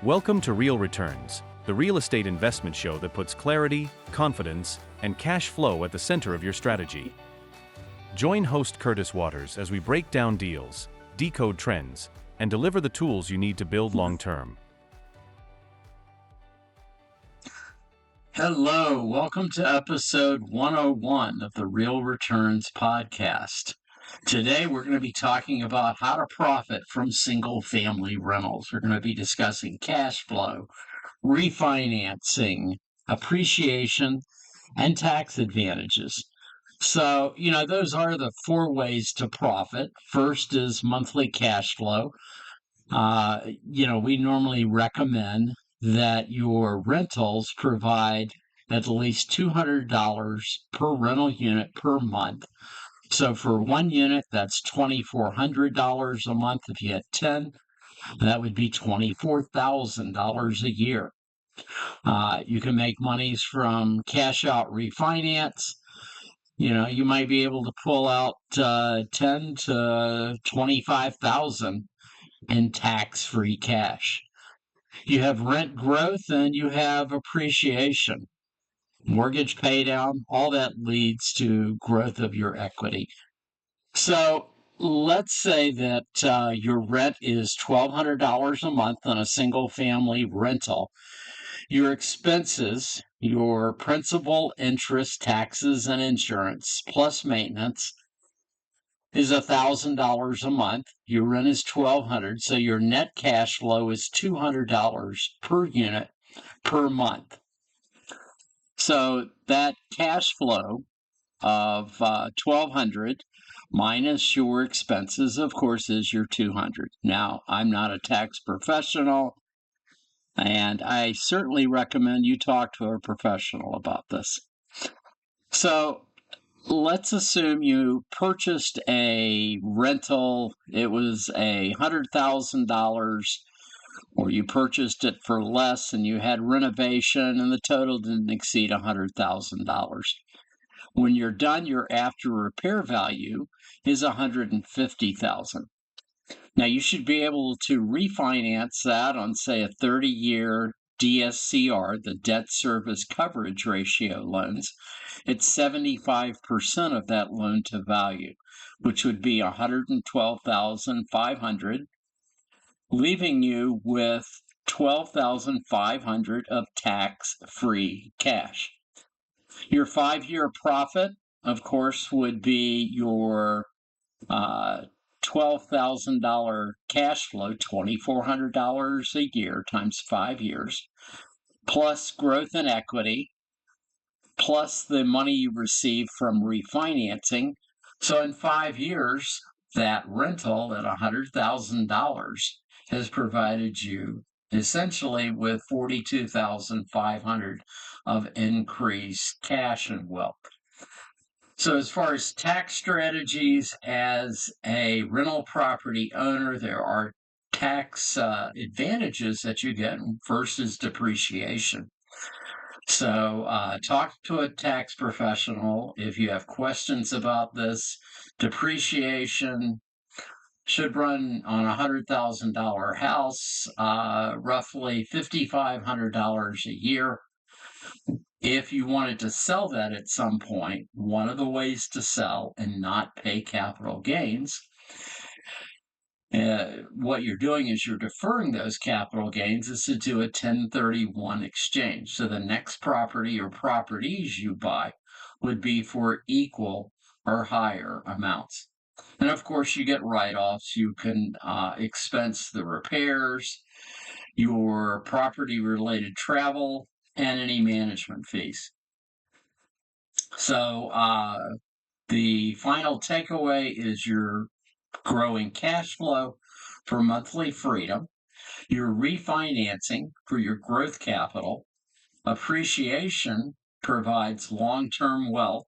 Welcome to Real Returns, the real estate investment show that puts clarity, confidence, and cash flow at the center of your strategy. Join host Curtis Waters as we break down deals, decode trends, and deliver the tools you need to build long-term. Hello, welcome to episode 101 of the Real Returns podcast. Today we're going to be talking about how to profit from single-family rentals. We're going to be discussing cash flow, refinancing, appreciation, and tax advantages. So, those are the four ways to profit. First is monthly cash flow. We normally recommend that your rentals provide at least $200 per rental unit per month. So for one unit, that's $2,400 a month. If you had 10, that would be $24,000 a year. You can make monies from cash out refinance. You might be able to pull out 10 to 25,000 in tax-free cash. You have rent growth and you have appreciation. Mortgage pay down, all that leads to growth of your equity. So let's say that your rent is $1,200 a month on a single family rental. Your expenses, your principal, interest, taxes, and insurance, plus maintenance, is $1,000 a month. Your rent is $1,200, so your net cash flow is $200 per unit per month. So that cash flow of $1,200 minus your expenses, of course, is your $200. Now, I'm not a tax professional, and I certainly recommend you talk to a professional about this. So let's assume you purchased a rental. It was $100,000, or you purchased it for less and you had renovation and the total didn't exceed $100,000. When you're done, your after repair value is $150,000. Now you should be able to refinance that on, say, a 30-year DSCR, the debt service coverage ratio loans. It's 75% of that loan to value, which would be $112,500, leaving you with $12,500 of tax-free cash. Your 5-year profit, of course, would be your $12,000 cash flow, $2,400 a year times 5 years, plus growth in equity, plus the money you receive from refinancing. So in 5 years, that rental at $100,000 has provided you essentially with $42,500 of increased cash and wealth. So as far as tax strategies, as a rental property owner, there are tax advantages that you get. First is depreciation. So talk to a tax professional if you have questions about this. Depreciation should run on a $100,000 house, roughly $5,500 a year. If you wanted to sell that at some point, one of the ways to sell and not pay capital gains, what you're doing is you're deferring those capital gains is to do a 1031 exchange. So the next property or properties you buy would be for equal or higher amounts. And of course, you get write-offs. You can expense the repairs, your property-related travel, and any management fees. So the final takeaway is your growing cash flow for monthly freedom, your refinancing for your growth capital, appreciation provides long-term wealth,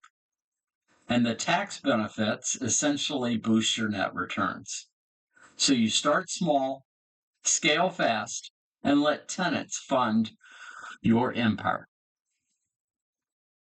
and the tax benefits essentially boost your net returns. So you start small, scale fast, and let tenants fund your empire.